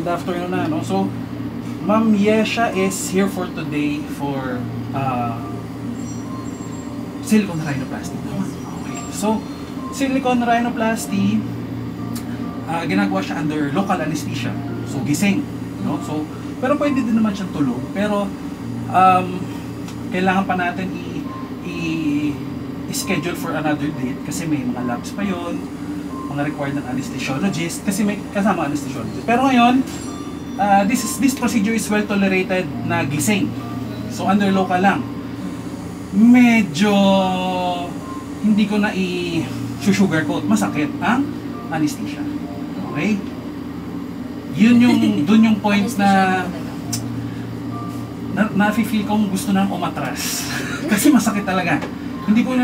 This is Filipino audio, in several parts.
good afternoon na, no? So, Ma'am Yesha is here for today for silicone rhinoplasty. Okay. So, silicone rhinoplasty, ginagawa siya under local anesthesia. So, gising, no? So, pero pwede din naman siyang tulog. Pero, kailangan pa natin i-schedule for another date kasi may mga labs pa yon, mga required ng anesthesiologist kasi may kasama anesthesiologist. Pero ngayon, this procedure is well tolerated na gising. So under local lang. Medyo hindi ko na i-sugarcoat, masakit ang anesthesia. Okay? Dun yung point na na-feel kong gusto nang umatras. Kasi masakit talaga. Hindi ko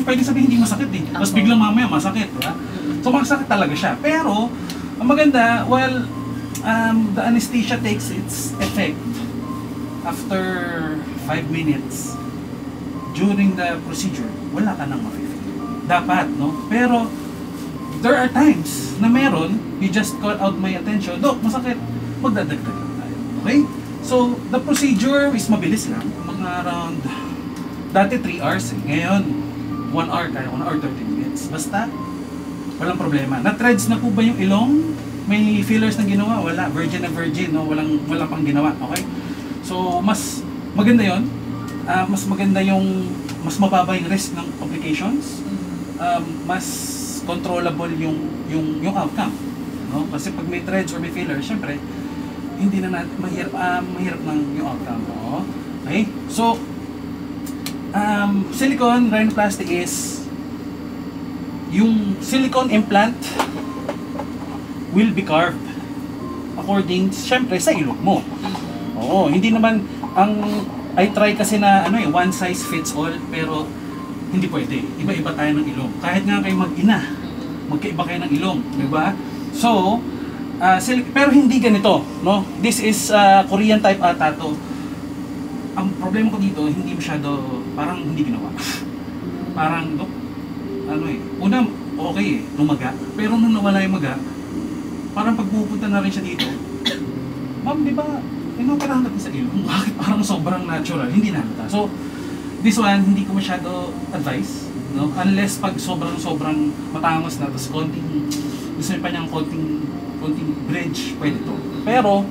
pwede sabihin hindi masakit eh. Tapos biglang mamaya masakit, diba? So masakit talaga siya. Pero ang maganda, well, the anesthesia takes its effect after 5 minutes. During the procedure, wala ka nang ma-feel. Dapat, no? Pero there are times na meron, you just call out my attention, Dok, masakit. Magdadagdag lang tayo. Okay? So, the procedure is mabilis lang. Mga around, dati 3 hours eh. Ngayon, 1 hour, kaya 1 hour 30 minutes. Basta, walang problema. Na-threads na po ba yung ilong? May fillers na ginawa? Wala. Virgin na virgin, no? Walang pang ginawa. Okay? So, mas maganda yon. Mas maganda yung, mas mababa yung risk ng complications. Mas controllable yung outcome. No? Kasi pag may threads or may fillers, syempre, hindi na natin mahirap ng yung outcome. No? Okay? So, silicone rhinoplasty is yung silicone implant will be carved according, syempre, sa ilong mo. Oo, hindi naman I try kasi na one size fits all, pero hindi pwede. Iba-iba tayo ng ilong. Kahit nga kayo mag-ina, magkaiba kayo ng ilong, di ba? So, pero hindi ganito, no? This is Korean type tattoo. Ang problema ko dito, hindi masyado, parang hindi ginawa. Parang, una, okay eh, lumaga. Pero nung nawala yung maga, parang pagpupunta na rin siya dito, ma'am, di ba, inoperahan natin sa ilong? Bakit parang sobrang natural? Hindi nakita. So, this one, hindi ko masyado advice, no? Unless pag sobrang matangos na, tapos gusto pa niyang konting bridge, pwede to. Pero,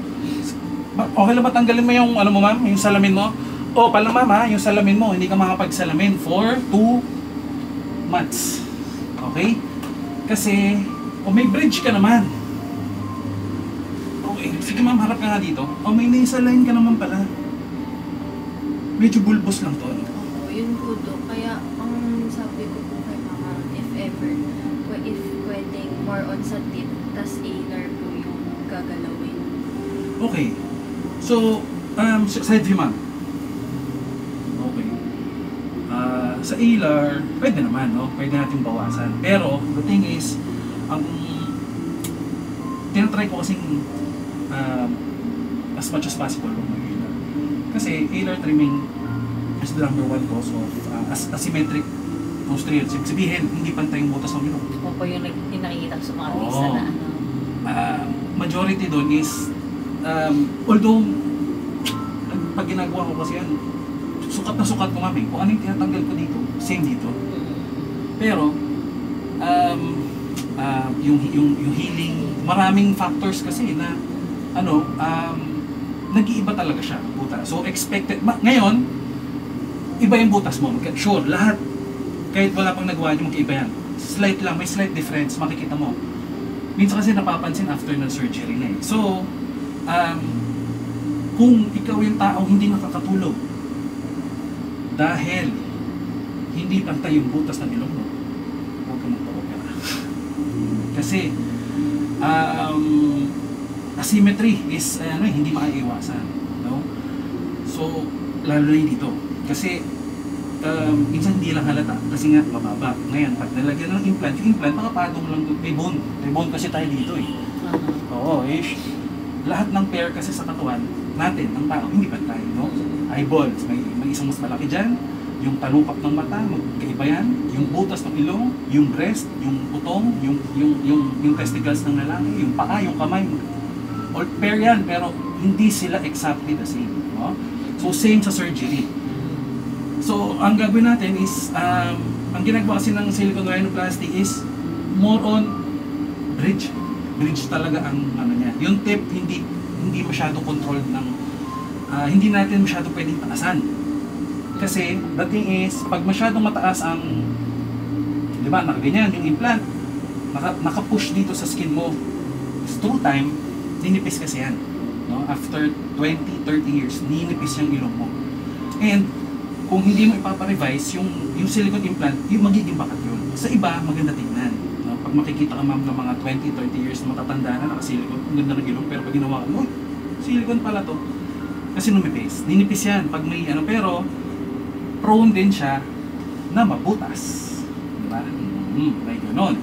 okay lang ba tanggalin mo yung, ma'am, yung salamin mo? O, pala ma'am ha, yung salamin mo, hindi ka makapagsalamin for 2 months. Okay? Kasi, may bridge ka naman. Okay, sige ma'am, harap ka nga dito. May naisalain ka naman pala. Medyo bulbos lang to. Oo, yun po do. Kaya, ang sabi ko po kay mama, if ever, if pwedeng more on sa tip, tas inner po yung gagalawin. Okay. So, side view ma'am. Okay. Sa ilar, pwede naman, no? Pwede natin bawasan. Pero, the thing is, tinatry ko kasing as much as possible mag-ilar. Kasi ilar trimming is the number 1 cause of asymmetric posterior. Sabihin, hindi pantay yung butas ng ilong. Opo, yung nakikita ko sa mga artista na majority doon is although pag ginagawa ko kasi yan, sukat na sukat ko mami. Kung ano yung tinatanggal ko dito, same dito. Pero yung healing, maraming factors kasi na nag-iiba talaga siya, buta. So expected, ngayon, iba yung butas mo. Sure, lahat, kahit wala pang nagawa niyo, magkaiba yan. Slight lang, may slight difference, makikita mo. Minsan kasi napapansin after ng surgery na eh. So, kung ikaw yung taong hindi nakakatulog dahil hindi pantay yung butas ng ilong mo, huwag ka magpa-opera. Kasi, asymmetry is hindi maiiwasan, no? So lalo na dito kasi minsan hindi lang halata kasi nga mababa. Ngayon pag nalagyan ng implant, yung implant makapatong lang doon, may bone kasi tayo dito eh. Oo, lahat ng pair kasi sa katawan natin, ng tao, hindi pantay, no? Eyeballs, may isang mas malaki dyan, yung talupak ng mata, magkaiba yan, yung butas ng ilong, yung breast, yung utong, yung testicles ng lalaki, yung paa, yung kamay, All pair yan, pero hindi sila exactly the same. No? So, same sa surgery. So, ang gagawin natin is, ang ginagawa kasi ng silicone rhinoplasty is more on bridge. Bridge talaga ang ano niya. Yung tip, hindi masyado controlled ng, hindi natin masyado pwedeng taasan. Kasi, the thing is, pag masyadong mataas ang, di ba, nakaganyan, yung implant, naka-push dito sa skin mo, through time, ninipis kasi yan. No? After 20, 30 years, ninipis yung ilong mo. And, kung hindi mo ipaparevise, yung silicone implant, yung magiging bakat yun. Sa iba, maganda tingnan. No? Pag makikita ka ma'am ng mga 20, 30 years na matatanda na, naka-silicone, ang ganda ng ilong, pero pag ginawa ka, oh, silicone pala to. Kasi numipis. Ninipis yan pag may ano, pero prone din siya na mabutas. Diba? May ganon.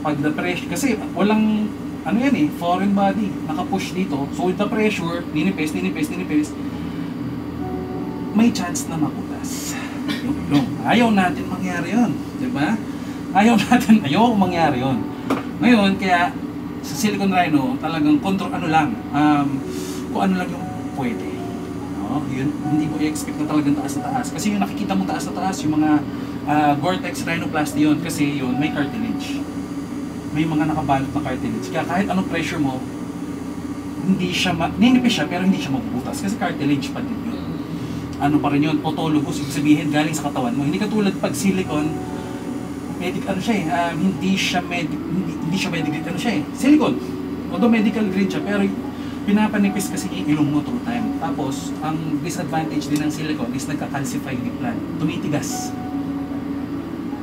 Pag the pressure, kasi walang, ano yan foreign body, nakapush dito. So with the pressure, ninipis, may chance na mabutas yung ilong. Ayaw natin mangyari yun. Diba? Ayaw mangyari yun. Ngayon, kaya sa silicone rhino, talagang control, ano lang, kung ano lang yung pwede. No? Yun, hindi mo i-expect na talagang taas na taas. Kasi yung nakikita mo taas na taas, yung mga Gore-Tex rhinoplasty yun, kasi yun, may cartilage. May mga nakabalot na cartilage. Kaya kahit anong pressure mo, hindi siya, ninipis siya, pero hindi siya mabubutas. Kasi cartilage pa din yun. Ano pa rin yun, autologous, ibig sabihin, galing sa katawan mo. Hindi katulad pag silicone, hindi siya medical, silicone. Although medical grade siya, pero pinapanipis kasi yung ilong mo through time. Tapos, ang disadvantage din ng silicone is nagka-calcify yung implant. Tumitigas.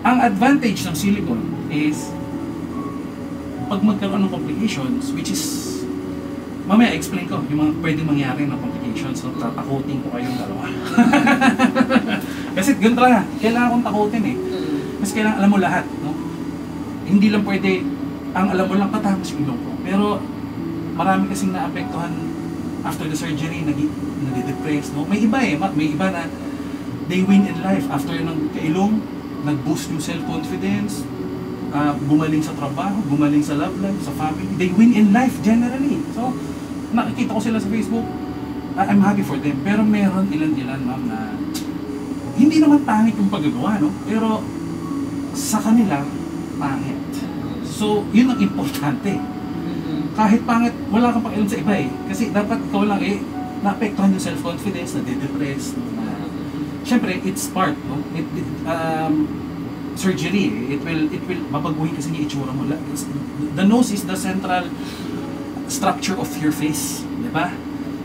Ang advantage ng silicone is, pag magkaroon ng complications, which is, mamaya explain ko yung mga pwedeng mangyari na complications. So, tatakutin ko kayong dalawa. Kasi ganun talaga, kailangan kong takutin Kasi kailangan alam mo lahat, no? Hindi lang pwede, ang alam mo lang katapos yung ilong ko. Pero, marami kasing naapektuhan after the surgery, nag-depress, no? May iba may iba na they win in life after ng kailong, nag-boost yung self-confidence, gumaling sa trabaho, gumaling sa love life, sa family. They win in life generally. So, nakikita ko sila sa Facebook, I'm happy for them. Pero meron ilan-ilan, ma'am, na hindi naman pangit yung paggagawa, no? Pero sa kanila, pangit. So, yun ang importante. Kahit pangit, wala kang pakialam sa iba Kasi dapat ikaw lang naapektuhan yung self-confidence, na-depress. Siyempre, it's part, no? Surgery, it will babaguhin kasi yung itsura mo. The nose is the central structure of your face, di ba?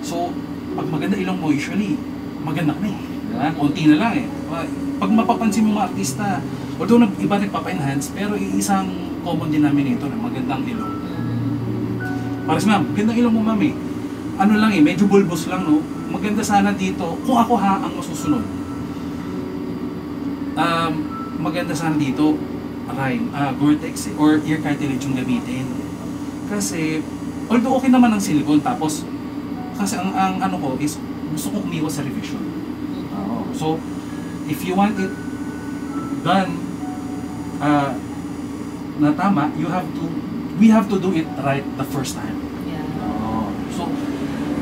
So, pag maganda ilong mo, usually, maganda ka na diba? Konti na lang Pag mapapansin mo mga artista, although iba nagpapa-enhance, pero isang common denominator na magandang ilong. Para sa ma'am, gandang ilong mo ma'am Ano lang medyo bulbous lang no. Maganda sana dito, kung ako ang masusunod. Maganda sana dito, Gore-Tex or ear cartilage yung gamitin. Kasi, although okay naman ang silicone, tapos, kasi ang ano ko is, gusto kong umiwas sa revision. So, if you want it done, na tama, we have to do it right the first time. Yeah. So,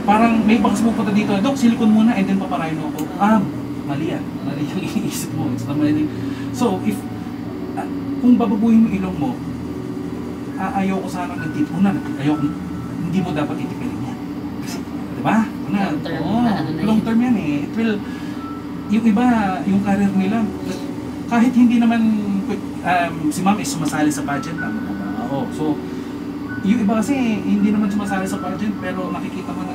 parang may bakas mo punta dito, Dok, silicone muna and then paparino ako. Mali yan. Mali yung iniisip mo. It's not mali. So, if, kung babaguhin mo ilong mo, ayaw ko sana ng tip. Hindi mo dapat itipilin yan. Kasi, di ba? Long term yan It will, yung iba, yung career nila, kahit hindi naman, si ma'am is sumasali sa pageant, so, yung iba kasi, hindi naman sumasali sa pageant, pero nakikita mo na,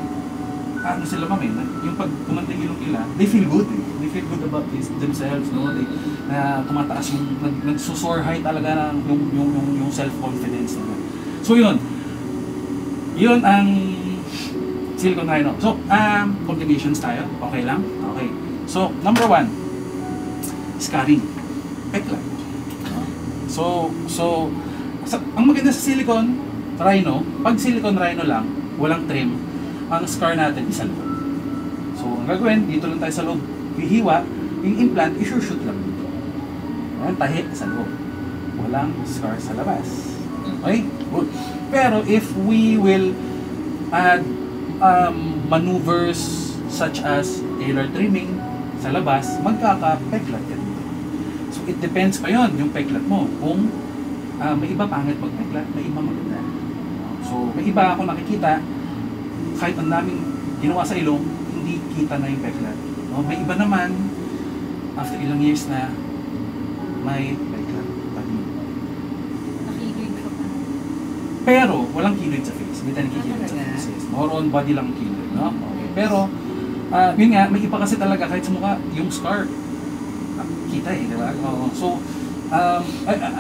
ano sila ma'am yung pag kumandang ilong nila, they feel good They feel good about themselves, no? Tumataas yung, nagsusore high talaga yung self-confidence nila. So yun ang silicone rhino. So, complications tayo, okay lang? Okay. So, number 1, scarring. Pekla. So, ang maganda sa silicone rhino, pag silicone rhino lang, walang trim, ang scar natin isa loob. So, ang gagawin, dito lang tayo sa loob. Hihiwa, yung implant, i-shoot lang dito. Ayan, tahi sa loob. Walang scar sa labas. Okay? Good. Pero if we will add maneuvers such as tailor trimming sa labas, magkaka-peklat yan. So it depends pa yon yung peklat mo. Kung may iba pangit magpeklat, may iba maganda. So may iba ako nakikita, kahit ang daming ginawa sa ilong, hindi kita na yung peklat. No? May iba naman, after ilang years na, may peklat pa din. Nakilig ka pa. Pero walang kilid sa face. Hindi tayo nakikilid sa Talaga? faces. More on body lang kilid. No? Okay. Pero, yun nga, may iba kasi talaga kahit sa mukha, yung scar. Kita eh, di ba? Oo. So,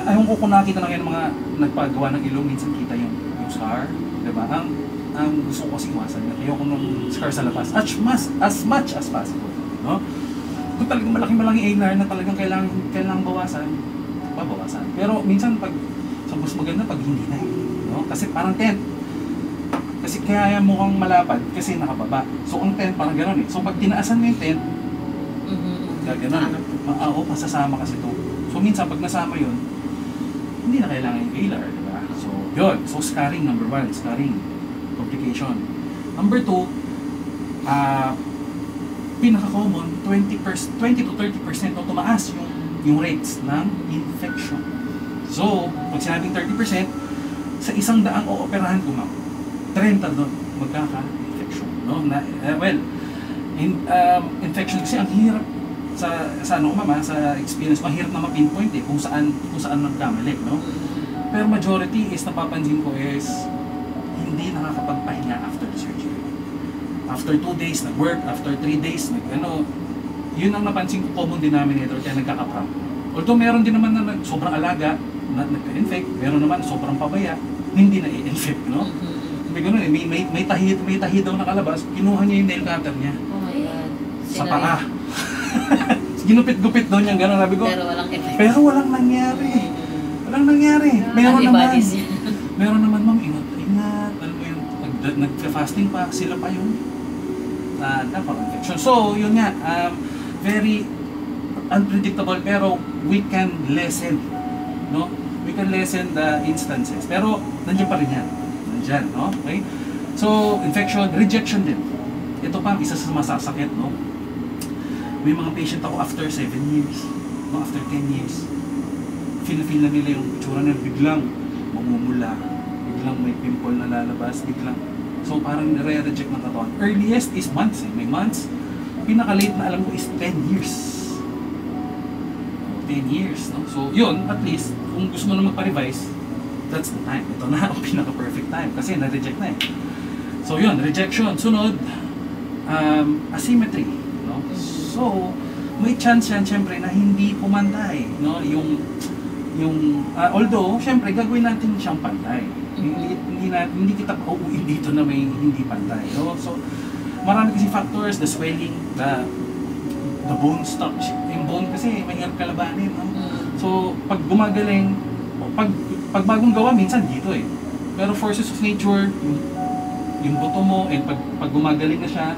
ayaw ko kung nakita na kayo ng mga nagpagawa ng ilong, minsan kita yung scar. Di ba? Ang gusto ko kasi iwasan yun. Ayoko nung scar sa labas. As much as possible. No? Kung talagang malaking ANR na talagang kailangan bawasan, babawasan. Pero minsan pag sa mas maganda pag hindi na eh. No? Kasi parang tent. Kasi kaya mukhang malapad kasi nakababa. So ang tent parang gano'n eh. So pag tinaasan mo yung tent, gano'n. Oo, masasama kasi to. So minsan pag nasama yun, hindi na kailangan yung ALAR, di ba? So yun. So scarring number 1, scarring. Complication. Number 2, pinaka-common, 20 to 30% o tumaas yung rates ng infection. So, pag sinabing 30%, sa 100 ooperahan ko, ma'am, 30 doon magkaka-infection. No? Infection kasi ang hirap sa ano, ma'am, sa experience, ang hirap na ma-pinpoint eh, kung saan nagkamali, no? Pero majority is napapansin ko is hindi nakakapagpahinga after the surgery. After 2 days nag-work, after 3 days yun ang napansin ko common denominator kaya nagkaka-cramp. Although meron din naman na sobrang alaga na nagka-infect, meron naman sobrang pabaya, hindi na i-infect, no? May ganun eh, may tahi daw nakalabas, kinuha niya yung nail cutter niya. Oh my God. Sa paa. Ginupit-gupit daw niya gano'n, sabi ko. Pero walang effect. Pero walang nangyari. Walang nangyari. Meron naman, ma'am, ingat. Alam mo yun, nag-fasting pa, sila pa yung infection. So, yun nga, very unpredictable, pero we can lessen, no? We can lessen the instances. Pero, nandiyan pa rin yan. Nandiyan, no? Okay? So, infection, rejection din. Ito pa, isa sa masasakit, no? May mga patient ako after 7 years, no? After 10 years, feel na nila yung itsura nila, biglang mamumula, biglang may pimple na lalabas, biglang. So parang nire-reject ng katawan. Earliest is months eh. May months. Pinaka-late na alam ko is 10 years. 10 years, no? So yun, at least, kung gusto mo na magpa-revise, that's the time. Ito na ang pinaka-perfect time kasi na-reject na eh. So yun, rejection. Sunod, asymmetry, no? So, may chance yan syempre na hindi pumantay, no? Although, syempre, gagawin natin siyang pantay. Hindi kita pauuin dito na may hindi pantay. No? So, marami kasi factors, the swelling, the bone stock. Yung bone kasi, mahirap kalabanin. No? So, pag gumagaling, pag bagong gawa, minsan dito eh. Pero forces of nature, yung buto mo, and pag gumagaling na siya,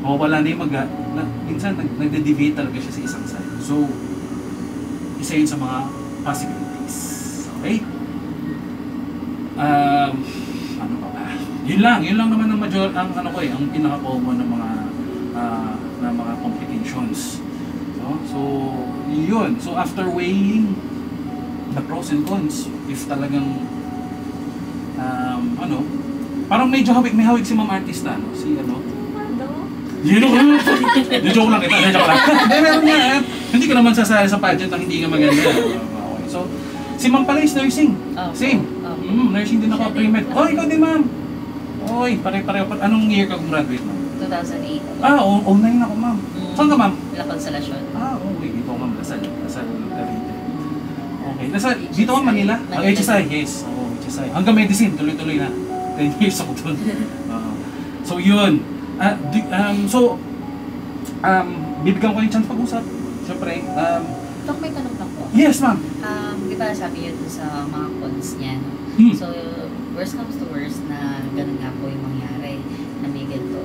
mawawala na yung minsan nagde-deviate talaga siya sa isang side. So, isa yun sa mga possibilities. Okay? Ano pa ba? Yun lang naman ang ang pinaka-common ng mga complications. So yun. So after weighing the pros and cons, if talagang parang may hawig si Ma'am Artista, no? Si joke lang kita, joke lang. Meron nga, hindi ko naman sasali sa pageant ang hindi ka maganda. Okay. So, si Ma'am pala is nursing. Same. Nursing din ako, pre-med. Oh, ikaw din, ma'am. Oy, pare-pareho. Anong year ka graduate, ma'am? 2008. Online ako, ma'am. Saan ka, ma'am? La Consolacion. Okay. Dito ako, ma'am. Lasal, Cavite. Okay. Dito ako, Manila? HSI, yes. HSI. Hanggang medicine, tuloy-tuloy na. 10 years ako doon. So, yun. Bibigyan ko yung chance pag-usap. Siyempre. Dok, may tanong lang po. Yes, ma'am. Di ba sabi yun sa mga cons niya, no? So, worst comes to worst na ganun nga po yung mangyari na may ganito.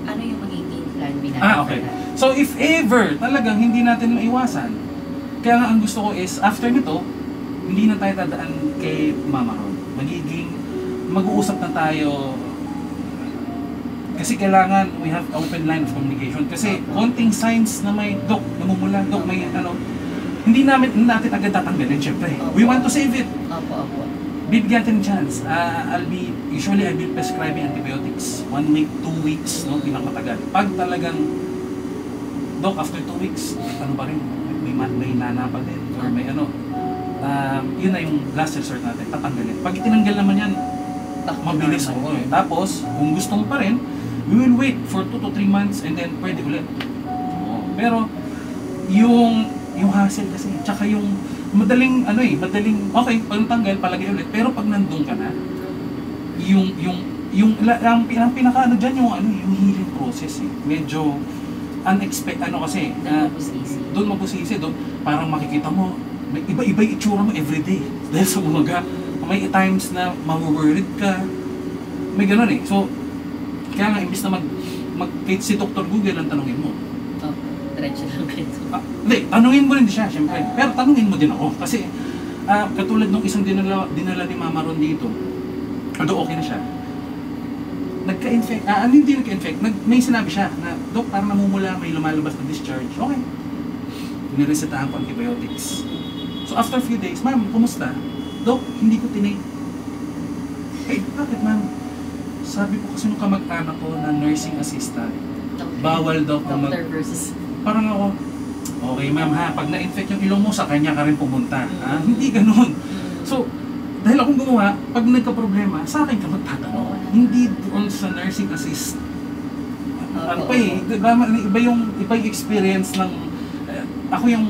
Ano yung magiging plan binata? Okay. So, if ever talagang hindi natin maiwasan, kaya nga ang gusto ko is, after nito, hindi na tayo dadaan kay Mama Ron. Mag-uusap na tayo Kasi kailangan we have open line of communication. Kasi konting signs na may, Dok, namumula, Dok, may ano, hindi natin agad tatanggalin, syempre. We want to save it. Opo. Bibigyan natin chance. Usually I'll be prescribing antibiotics. 1 week, 2 weeks, no, pinakamatagal. Pag talagang, Dok, after 2 weeks, ano ba rin, may nanapa din, or may ano, yun na yung last resort natin, tatanggalin. Pag itinanggal naman yan, mabilis ako. Tapos, kung gusto mo pa rin, we will wait for 2 to 3 months and then pwede ulit. Pero, yung hassle kasi, tsaka yung madaling, okay, pag natanggal, palagay ulit. Pero pag nandun ka na, ang pinaka dyan, yung healing process eh. Medyo unexpected, kasi, doon mabusisi, doon parang makikita mo, may iba-iba yung itsura mo everyday. Dahil sa umaga, may times na ma-worried ka, may ganun eh. So, kaya nga, imbis na kahit si Dr. Google ang tanungin mo. Diretso lang kayo. Hindi, tanungin mo rin siya, syempre. Pero tanungin mo din ako. Kasi, katulad nung isang dinala ni Mama Ron dito, although okay na siya, nagka-infect, hindi nagka-infect, may sinabi siya na, Dok, parang namumula, may lumalabas na discharge. Okay. Niresetahan ko antibiotics. So, after a few days, Ma'am, kumusta? Dok, hindi ko tinake. Bakit, Ma'am? Sabi ko kasi nung kamag-anak ko na nursing assistant, bawal daw kung Doctor versus... Parang ako, okay ma'am ha, pag na-infect yung ilong mo, sa kanya ka rin pumunta. Hindi ganun. So, dahil akong gumawa, pag nagka-problema, sa akin ka magtatanong. Hindi doon sa nursing assist. Ano pa eh, iba yung experience ng, ako yung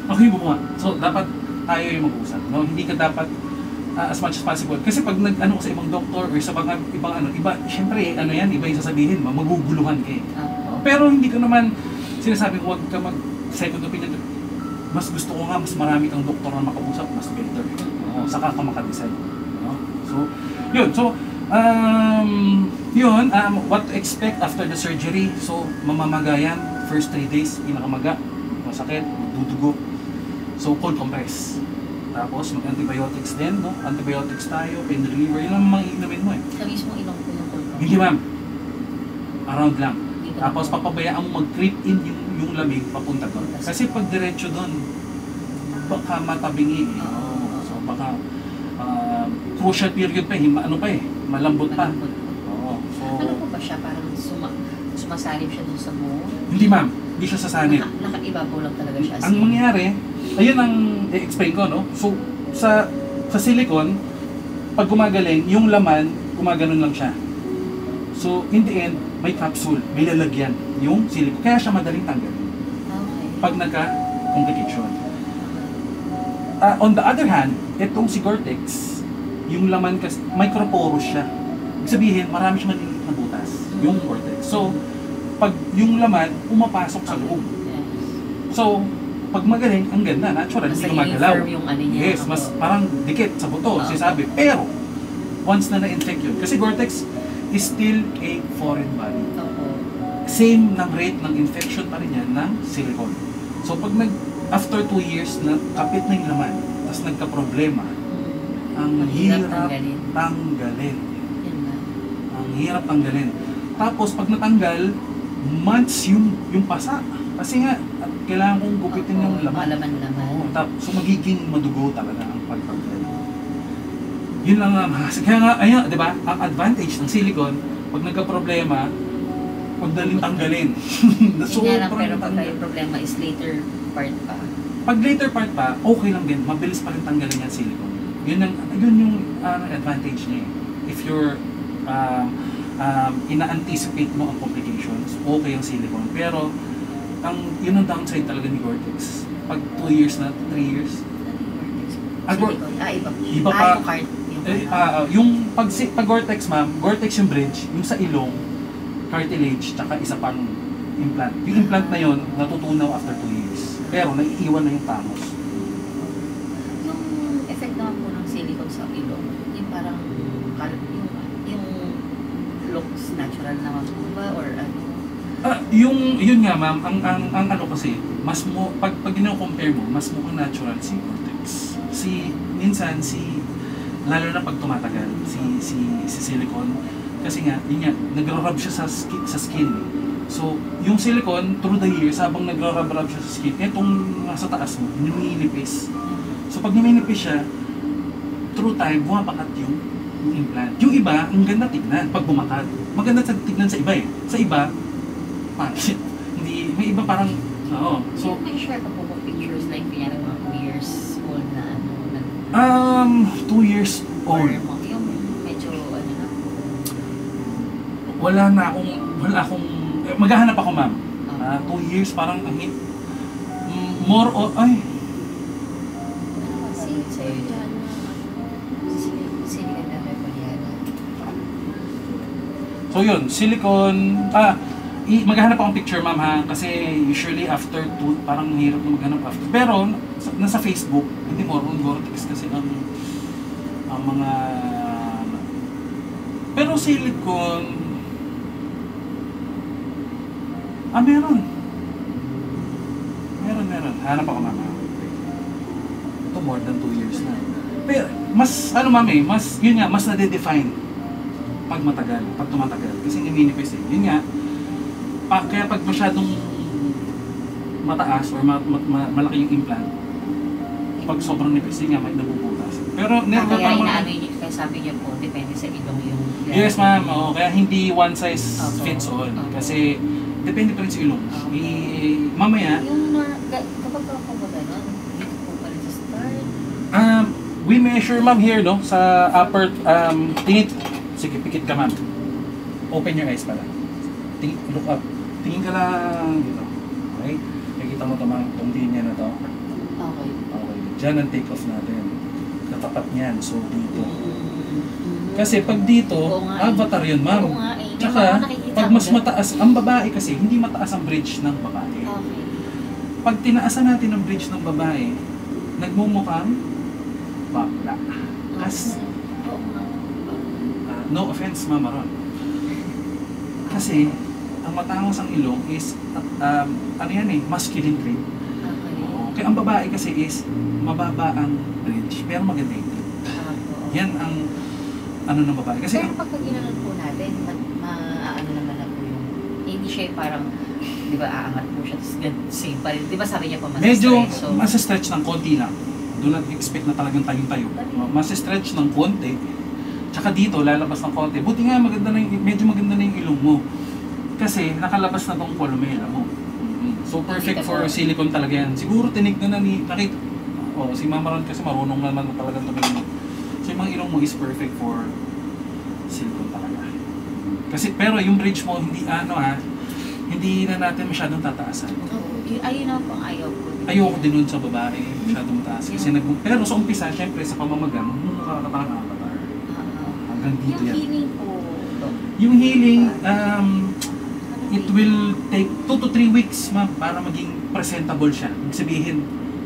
gumawa. So, dapat tayo yung mag-usap. No? Hindi ka dapat as much as possible. Kasi pag nag-ano sa ibang doktor or sa ibang syempre, iba yung sasabihin, maguguluhan ka eh. Pero hindi ko naman sinasabi huwag ka mag-second opinion. Mas gusto ko nga, mas marami kang doktor na makausap, mas better. Saka ka makadesign. So, yun. So, what to expect after the surgery. So, mamamagayan, first 3 days, pinakamaga, masakit, dudugo. So, cold compress. Tapos, mag-antibiotics din, no? Antibiotics tayo, pain reliever, yun ang mga inumin mo eh. Sa mismo ilong ko yung cold compress? Hindi ma'am. Around lang. Tapos papabayaan mo mag-creep in yung lamig papunta doon. Kasi pag diretso doon, baka matabingi. So baka crucial period pa malambot pa. So, ano po ba siya? Parang sumasalib siya dun sa buo? Hindi ma'am, hindi siya sasanib. Nakaibabaw lang talaga siya. Ang mangyari, ayun ang i-explain ko, no? So sa silicone, pag gumagaling, yung laman, gumaganon lang siya. So, in the end, may capsule, may lalagyan yung silicone. Kaya siya madaling tanggalin. Okay. Pag nagka-complication. On the other hand, itong si Gore-Tex, yung laman kasi, microporous siya. Ibig sabihin, marami siya maliliit na butas. Yung Gore-Tex. So, pag yung laman, pumapasok sa loob. So, pag magaling, ang ganda. Natural, hindi gumagalaw. Yes, mas parang dikit sa buto, sinasabi. Pero, once na na-infect yun, kasi Gore-Tex is still a foreign body. Same ng rate ng infection pa rin yan ng silicone. So pag after 2 years na kapit na yung laman, tapos nagka-problema, ang hirap tanggalin. Ang hirap tanggalin. Tapos pag natanggal, months yung pasa. Kasi nga, kailangan kong gupitin yung laman. So magiging madugo talaga ang pagtanggal. Yun lang ang kaya nga, ayun, di ba? Ang advantage ng silicone, pag nagka-problema, pag daling tanggalin. Pero pag yung problema is later part pa. Pag later part pa, okay lang din. Mabilis pa rin tanggalin yung silicone. Yun yung advantage niya. If you're ina-anticipate mo ang complications, okay yung silicone. Pero, yun ang downside talaga ni Gore-Tex. Pag 2 years na, 3 years, iba pa. Yung pag Gore-Tex ma'am, Gore-Tex yung bridge, yung sa ilong, cartilage, tsaka isa pang implant. Yung implant na yun, natutunaw after 2 years. Pero naiiwan na yung tamos. Yung effect naman po ng silicone sa ilong, yung parang yung looks natural naman po ba? Or ano? Yun nga ma'am, ang ano kasi, pag gino-compare mo, mas mukhang natural si Gore-Tex. Minsan lalo na pag tumatagal, si silicone, Kasi nga, yun nga, nagra-rub siya sa skin. So, yung silicone, through the years, habang nagra-rub siya sa skin, itong nasa taas mo, numinipis. So, pag numinipis siya, through time, bumapakat yung implant. Yung iba, ang ganda tignan pag bumakat. Maganda tignan sa iba eh. Sa iba, pangit. Hindi, may iba parang, oo. So, may share ka po pictures like kunyari mga 2 years old na ano, 2 years old. yung medyo ano na. Wala akong, maghahanap ako ma'am. 2 years, parang, more o, ay, Sa'yo dyan. Silicone na Repoliana. so yun, silicone, maghahanap akong picture ma'am ha, kasi usually after 2, parang hirap na maghanap after. Pero, nasa Facebook, hindi more on Vortex kasi ang mga, pero silicone, meron. Hanap ako ma'am. Ito more than 2 years na. Pero, yun nga, mas nade-define pag tumatagal. Kasi niminipis eh. Yun nga, kaya pag masyadong mataas or malaki yung implant, pag sobrang nipis nga, may nabubutas. Pero, kaya inaano yun, kaya sabi niya po, depende sa ilong yung... Yes ma'am, kaya hindi one size fits all. Kasi, depende pa rin sa ilong. Mamaya, kapag ako ba gano'n, dito po pala sa start. we measure ma'am here, no? Sa upper, sige, pikit ka ma'am. Open your eyes pala. Look up. Tingin ka lang dito. Okay? Nakikita mo ito ma'am, itong linya na to. Okay. Diyan ang take off natin. Katapat niyan, so dito. Kasi pag dito, avatar yun ma'am. Tsaka, pag mas mataas, ang babae kasi, hindi mataas ang bridge ng babae. Okay. Pag tinaasan natin ang bridge ng babae, nagmumukhang bakla. No offense, Mama Ron. Kasi, ang matangos ang ilong is, masculine trait. Okay. Kaya ang babae kasi is, mababa ang bridge, pero maganda yung trait. Yan ang, ng babae. Kasi, pero pagka ginanon po natin, ano naman na po yung, hindi siya parang, di ba, aangat po siya, same pa rin. Di ba sabi niya pa medyo, so, stretch ng konti lang. Do not expect na talagang tayong-tayo. Stretch ng konti. Tsaka dito, lalabas ng konti. Buti nga, medyo maganda na yung ilong mo. Kasi, nakalabas na tong columella mo. So, perfect for silicone talaga yan. Siguro, tinignan na si Mama Ron kasi marunong naman talagang tumingin. So, yung mga ilong mo is perfect for silicone talaga. Kasi, pero yung bridge mo, hindi na natin masyadong tataasan. Ayun na po, ayaw ko. Ayoko din nun sa babae, masyadong mataas. Kasi pero sa umpisa, syempre, sa pamamagang, mukha ka parang avatar. Hanggang dito yan. Yung healing po. Yung healing, it will take 2 to 3 weeks, ma'am, para maging presentable siya. Ibig sabihin,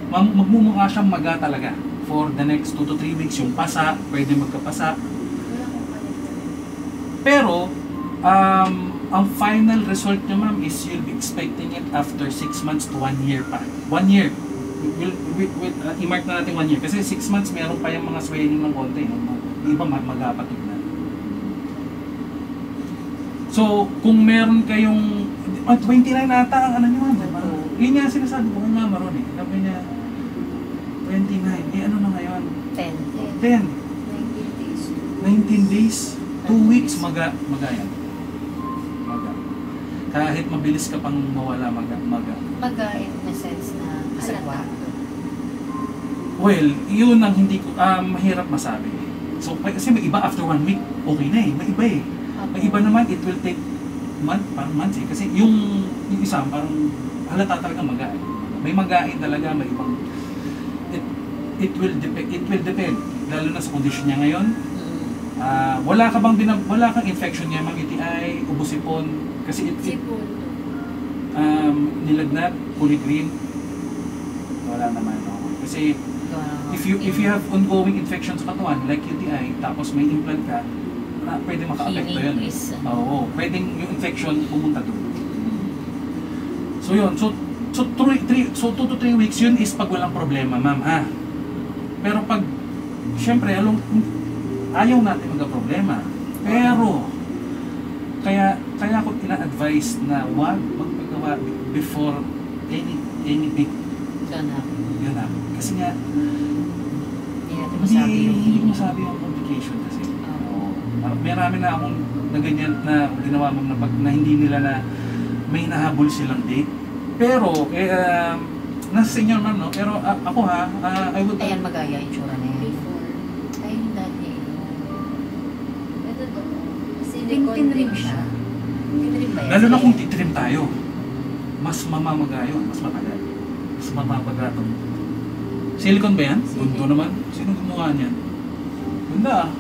magmumukha siyang maga talaga. For the next 2 to 3 weeks, yung pasa, pwede magkapasa. Pero, ang final result niya ma'am is you'll be expecting it after 6 months to 1 year pa. 1 year. I-mark na natin 1 year. Kasi 6 months meron pa yung mga swelling ng konti. Yung iba magapatig na. So, kung meron kayong 29 ata ang ano nyo ma'am. Yun nga sinasabi ko kay Mama Ron eh. Sabi niya 29. Ano na ngayon? 10. 19 days. 2 weeks maga yan. Kahit mabilis ka pang mawala, maga in the sense na halata. Well, yun ang hindi ko, mahirap masabi. So, kasi may iba after 1 week, okay na eh. May iba eh. May iba naman, it will take parang months eh. Kasi yung isa, parang halata talaga maga eh. May magain talaga, may ibang, it will depend. Lalo na sa condition niya ngayon. Wala kang infection niya, mga UTI, ubusipon, kasi nilagnat, kulay green, wala naman. Kasi if you have ongoing infections sa katawan, like UTI, tapos may implant ka, pwede maka-apekto yun. Oo, pwedeng yung infection pumunta doon. So yun, so 2 to 3 weeks yun is pag walang problema, ma'am ha. Pero pag, syempre, ayaw natin magka-problema. Pero, kaya ako ina-advise na huwag magpagawa before any big Ganap. ganap. Kasi nga, Hindi natin masabi yung hindi ko masabi yung complication kasi. Marami na akong na ganyan na ginawa mo na hindi nila na may nahabol silang date. Pero, nasa sa inyo naman, no? Pero ako I would... Ayan, magaya yung tsura na yan. Before. Ay, yung dati. Ito to. Silicone Tinrim trim siya. Tinrim ba yan? Lalo na kung titrim tayo, mas mamamaga yun, mas matagal. Mas mamabaga to. Silicone ba yan? Gundo naman. Sino gumawa niyan? Ganda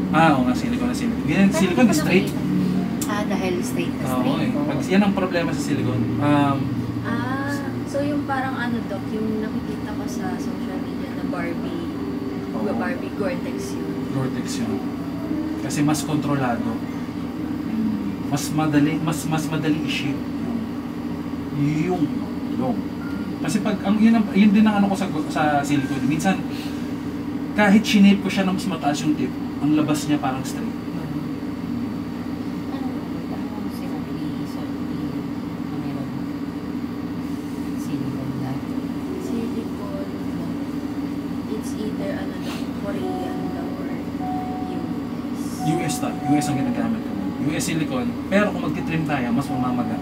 oo nga, silicone na silicone. Ganyan, silicone is straight. Dahil straight na Oo, straight. Pag yan ang problema sa silicone. So yung parang Doc, yung nakikita ko sa social media na Barbie, Oo. Barbie Gore-Tex yun. Gore-Tex yun. Kasi mas kontrolado. Mas madali i-shape yung kasi pag yun din ang ano ko sa silicone. Minsan kahit shinape ko siya na mas mataas yung tip, ang labas niya parang straight. Ano sinabi ni Solly na meron silicone dati? Silicone, it's either Korean or US. US ang ginagamit ko. US silicone. Pero kung magtitrim tayo, mas mamamaga.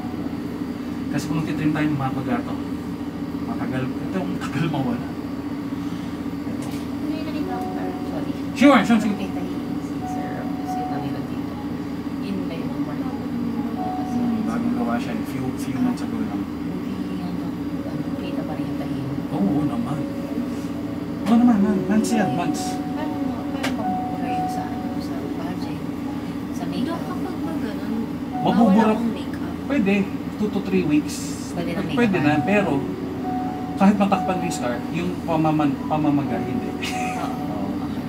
Kasi kung magtitrim tayo, mamaga to. Matagal. Ito yung tagal mawala. Ano yung nakita ko parang? Sorry. Sure, sige. Nakita si Sir kasi meron dito. Yun ba yung kasi Bagong gawa siya, few months ago lang. kita pa rin yung tahiyo. Oo naman. Oo naman, months yan, months. Paano pamumura yun sa budget? Sa Doc, makeup? kapag ganun, Mabubura- bawal akong makeup. Pwede, 2 to 3 weeks. Pwede na makeup. Pwede na, pero kahit matakpan mo yung scar, yung pamamaga, hindi. Oo. Okay.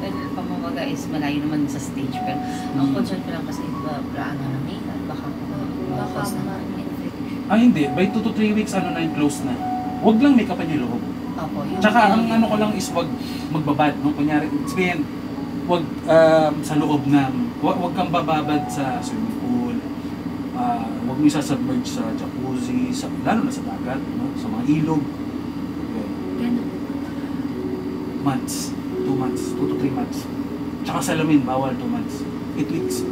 Well, pamamaga is malayo naman sa stage. Pero ang concern ko lang kasi ano na makeup. Baka Baka cause na ma-infection. Hindi. By 2 to 3 weeks, ano na yung close na. Huwag lang make-upan yung loob. Opo. Tsaka ang ano ko lang is wag magbabad. No? Kunyari, sabihin, wag sa loob ng, wag kang bababad sa swimming pool. Wag mo isasubmerge sa jacuzzi, lalo na sa dagat, no? Sa mga ilog. Okay. Ganun. Months. 2 months. 2 to 3 months. Tsaka salamin, bawal 2 months. 8 weeks.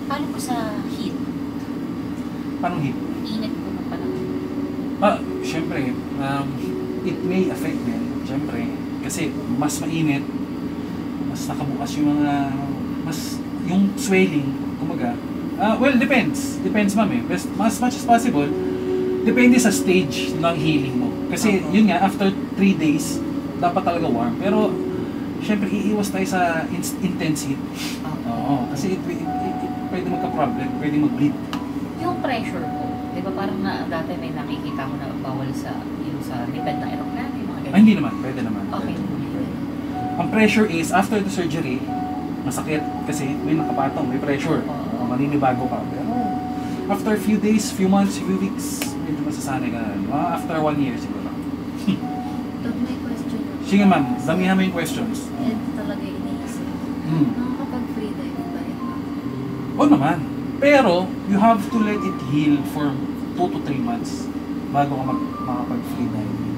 Paano po sa heat? Paano hit? Init po na pala. Syempre, it may affect din. Syempre, kasi mas mainit, mas nakabukas yung mga, yung swelling, kumaga. Well, depends. Depends, ma'am eh. As much as possible, depende sa stage ng healing mo. Kasi, yun nga, after 3 days, dapat talaga warm. Pero, syempre, iiwas tayo sa intense heat. Oo, kasi it pwede magka-problem, pwede mag-bleed. Yung pressure po, di ba parang dati may nakikita ko na bawal sa lipad na aeroplano, yung mga ganyan. Hindi naman, pwede naman. Okay. Ang pressure is, after the surgery, masakit kasi may nakapatong, may pressure. Maninibago ka. Pero after few days, few months, few weeks, medyo masasanay ka na. After 1 year siguro. Doc, may question ako. Sige ma'am, damihan mo yung questions. Ito talaga yung iniisip. Nakakapag-free dive ba rin ako? Oo naman. Pero, you have to let it heal for 2 to 3 months bago ka makapag-free diving.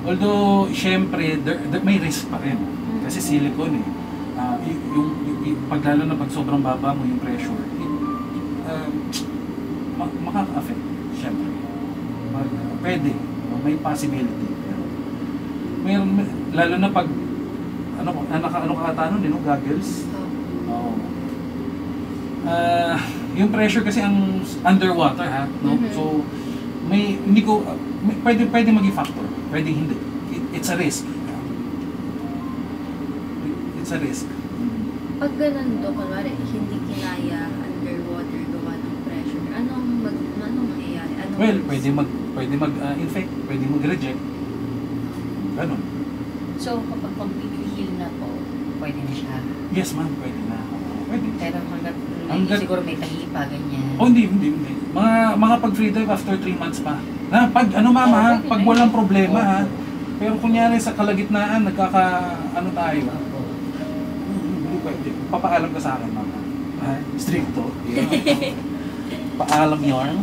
Although, syempre, may risk pa rin. Kasi silicone eh. Lalo na pag sobrang baba mo yung pressure, makaka-affect, syempre. Pwede, may possibility. Pero, lalo na pag, ano kakatanon din, goggles. Oo. Yung pressure kasi ang underwater, ha? No? Mhm. So, pwede maging factor, pwede hindi. It's a risk. It's a risk. Pag ganun, Doc, kunwari, hindi kinaya underwater gawa ng pressure, anong mangyayari? Well, pwede mag-infect, pwede mag-reject. Ganon. So, kapag completely heal na po, pwede na siya. Yes, ma'am, pwede na. Pwede. Pero Hanggat- siguro may tahi pa, ganyan. Oh, hindi. Mga pag-free dive after 3 months pa. Pag mama, ha? Pag walang problema, ha? Pero kunyari sa kalagitnaan, tayo, papaalam ka sa akin, mama. Ha? Stricto. Yeah. Paalam yarn.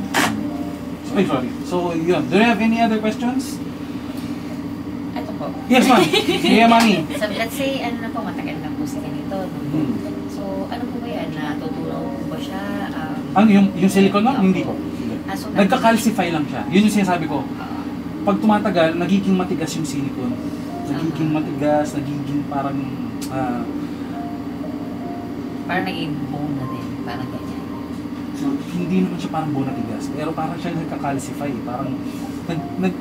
Ay, sorry. So, yun. Do you have any other questions? Ito po. Yes, ma'am. Yeah, mami. So, let's say, ano na po, matagal na po si ganito. So, ano po ba yan? Natutunaw po ba siya? Ano, yung silicone ma'am? Hindi po. So, Nagka-calcify lang siya. Yun yung sinasabi ko. Pag tumatagal, nagiging matigas yung silicone. Nagiging matigas, nagiging parang... parang naging bone na din. Parang ganyan. So, hindi naman siya parang bone na tigas. Pero parang siya nagka-calcify. Parang...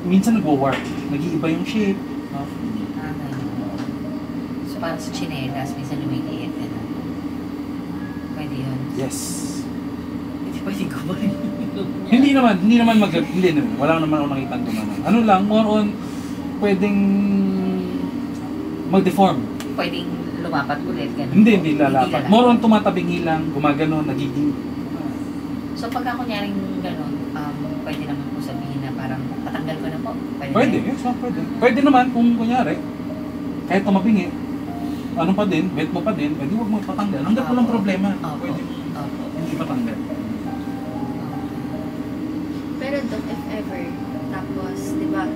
minsan nagwa-warp. Nag-iiba yung shape. Ganyan. So, parang sa chinelas, minsan lumiliit. Pwede yun. Yes. Hindi pwede ko ba rin? Hindi naman wala naman ako nakitang gumanon. Ano lang, more on pwedeng mag-deform. Pwedeng lumapat ulit, ganun. Hindi lalapat. More on tumatabingi lang, gumagano, nagiging... So pagka kunyaring ganun, pwede naman po sabihin na parang patanggal ko na po. Pwede, yes ma'am, pwede. Pwede naman kung kunyari, kahit tumabingi, ano pa din, bet mo pa din, pwede huwag mo patanggal. Hanggat walang problema, pwede hindi patanggal. Pero Doc, if ever, tapos, di ba,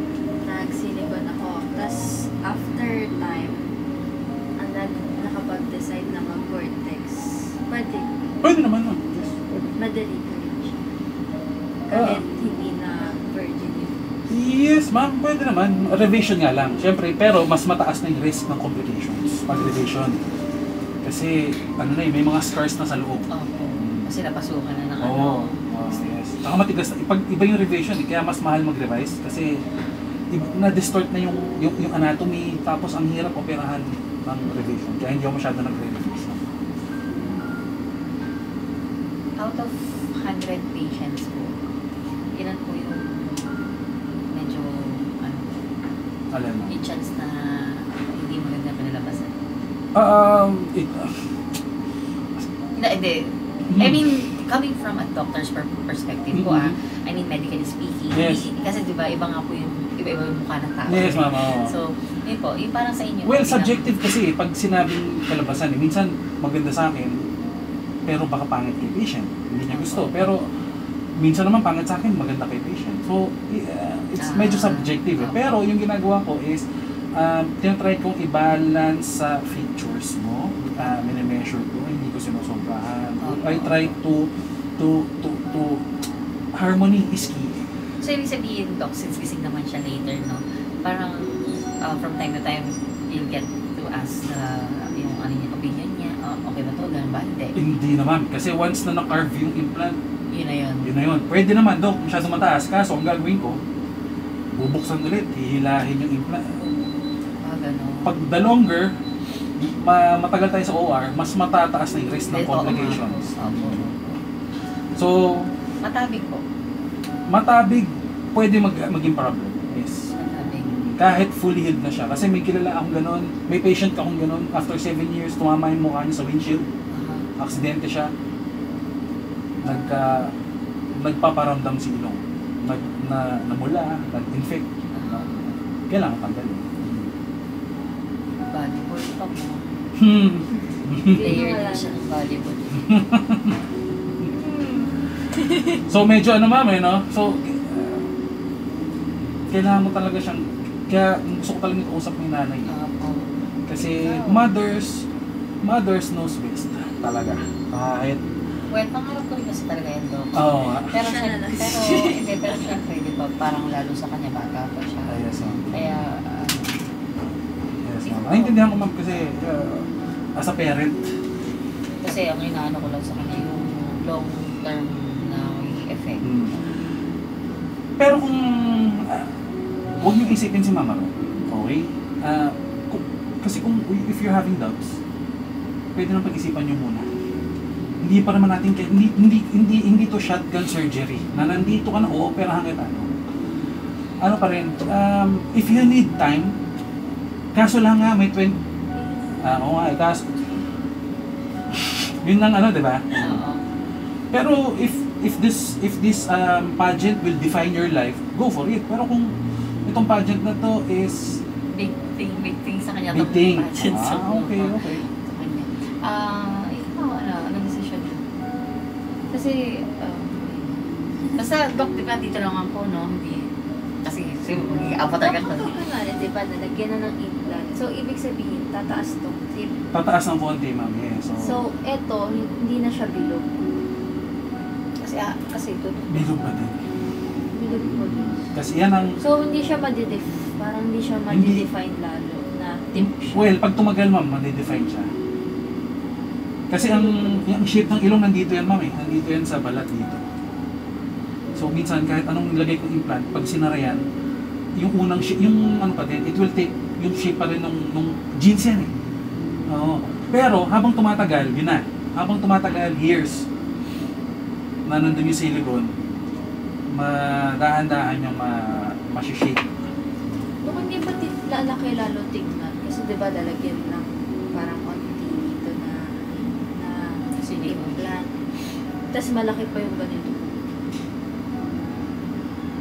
nag-silicone ako, tapos after time, nakapag-decide na mag-vortex, Pwede naman ma'am. Yes, pwede. madali ko rin siya. Kahit hindi na virgin yun. Yes ma'am, pwede naman. Revision nga lang, syempre, pero mas mataas na yung risk ng complications pag revision. Kasi, ano na may mga scars na sa loob. Opo. Kasi napasukan na ng Oo. Yes. Saka matigas na. Iba yung revision, kaya mas mahal mag-revise kasi na-distort na yung anatomy, tapos ang hirap operahan ng revision. Kaya hindi ako masyado nagre-revise. Out of 100 patients po, ilan po yung medyo, Alam mo. may chance na hindi maganda pinalabasan? Hindi. I mean, coming from a doctor's perspective po, I mean, medically speaking. Yes. Kasi di ba, iba nga po yung iba-iba yung mukha ng tao. Yes, ma'am. So, yun po, yung parang sa inyo. Well, subjective kasi pag sinabing kalabasan, minsan maganda sa akin, pero baka pangit kay patient. Hindi niya gusto. Pero minsan naman pangit sa akin, maganda kay patient. So, it's medyo subjective. Pero yung ginagawa ko is, tinatry kong i-balance sa features mo. Minimeasure ko, hindi ko sinusobrahan. I try to harmony is key. So, ibig sabihin, Doc, since gising naman siya later, no? Parang from time to time, you'll get to ask yung yung opinion niya. Okay ba to? Ganun ba? Hindi naman. Kasi once na na-carve yung implant, yun na yun. yun na yun. Pwede naman, Doc, masyado mataas. Kaso, ang gagawin ko, bubuksan ulit, hihilahin yung implant. Ganun. Pag the longer, matagal tayo sa OR, mas matataas na yung risk ng complications. So, matabig po. Matabig, pwede maging problem. Yes. Matabig. Kahit fully healed na siya. Kasi may kilala akong ganun, may patient akong ganun, after 7 years, tumama yung mukha niya sa windshield. Aksidente siya. Nagpaparamdam si ilong. Namula, nag-infect. Kailangan tanggalin. Volleyball pa po. Player din siya ng volleyball. So medyo ma'am no? So kailangan mo talaga siyang, kaya gusto ko talaga ikausap mo yung nanay. Kasi mothers knows best talaga. Kahit well, pangarap ko rin kasi talaga yan, Doc. Oo. Pero syempre, di ba, parang lalo sa kanya, bata pa siya. Yes, ma'am. Kaya, yes, ma'am. Naintindihan ko ma'am kasi as a parent. Kasi ang inaano ko lang sa kanya yung long term na effect. Pero kung huwag niyo isipin si mama, okay? Kasi if you're having doubts, pwede nang pag-isipan niyo muna. Hindi pa naman natin, hindi to shotgun surgery na nandito ka na o-operahan kita. Ano pa rin, if you need time, kaso lang nga may 20, kaso, yun lang di ba? Pero if this pageant will define your life, go for it. Pero kung itong pageant na to is big thing sa kanya. Big thing. Pageant sa Okay. sa kanya. Kasi, basta, Dok, di ba, dito lang ako, no? Hindi, kasi, mag-iabot Kapag agad ko. kunwari, di ba, nalagyan na ng implant. So, ibig sabihin, tataas tong tip. Tataas ng konti, ma'am. Yes. So, eto, hindi na siya bilog. Kasi ito, bilog pa din. Bilog po din. Kasi yan ang, So, hindi siya parang hindi siya Hindi. ma-define lalo na tip siya. well, pag tumagal, ma'am, ma-define siya. Kasi yung shape ng ilong nandito yan, ma'am eh. Nandito yan sa balat dito. So, minsan, kahit anong nilagay kong implant, pag sinara yan, yung unang shape, yung ano pa din, it will take yung shape pa rin nung jeans yan eh. Oo. Pero, habang tumatagal, yun na. Habang tumatagal, years, na nandun yung silicone, madahan-dahan yung ma-shape. Kung hindi ba lalaki lalo tignan? Kasi di ba lalagyan ng parang konti dito na implant. Tapos malaki pa yung ganito.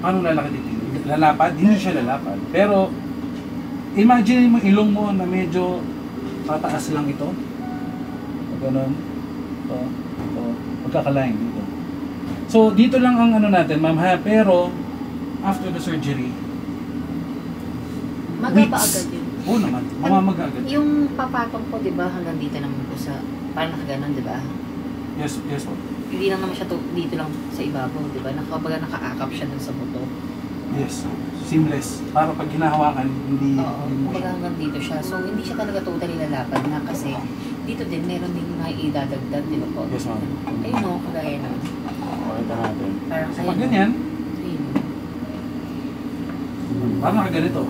Paano lalaki dito? Lalapad? Hindi siya lalapad. Pero, imagine mo ilong mo na medyo tataas lang ito. Ganun. Ito. Magkakalain dito. So, dito lang ang ano natin, ma'am ha. Pero, after the surgery, Magaba weeks. agad yun. Oo naman. Mamamaga agad. yung papatong ko, di ba, hanggang dito naman po sa, parang nakaganon, di ba? Yes, yes po. Hindi lang naman siya dito lang sa ibabaw, di ba? Nakaakap siya dun sa buto. Yes. Seamless. Para pag hinahawakan, hindi Oo, hindi mo kumbaga siya. hanggang dito siya. So, hindi siya talaga totally lalapad na kasi dito din, meron din mga idadagdag, di ba po? Yes, ma'am. Ayun o, kagaya na. Pakita natin. Parang So, pag ganyan, Ayun. parang nakaganito.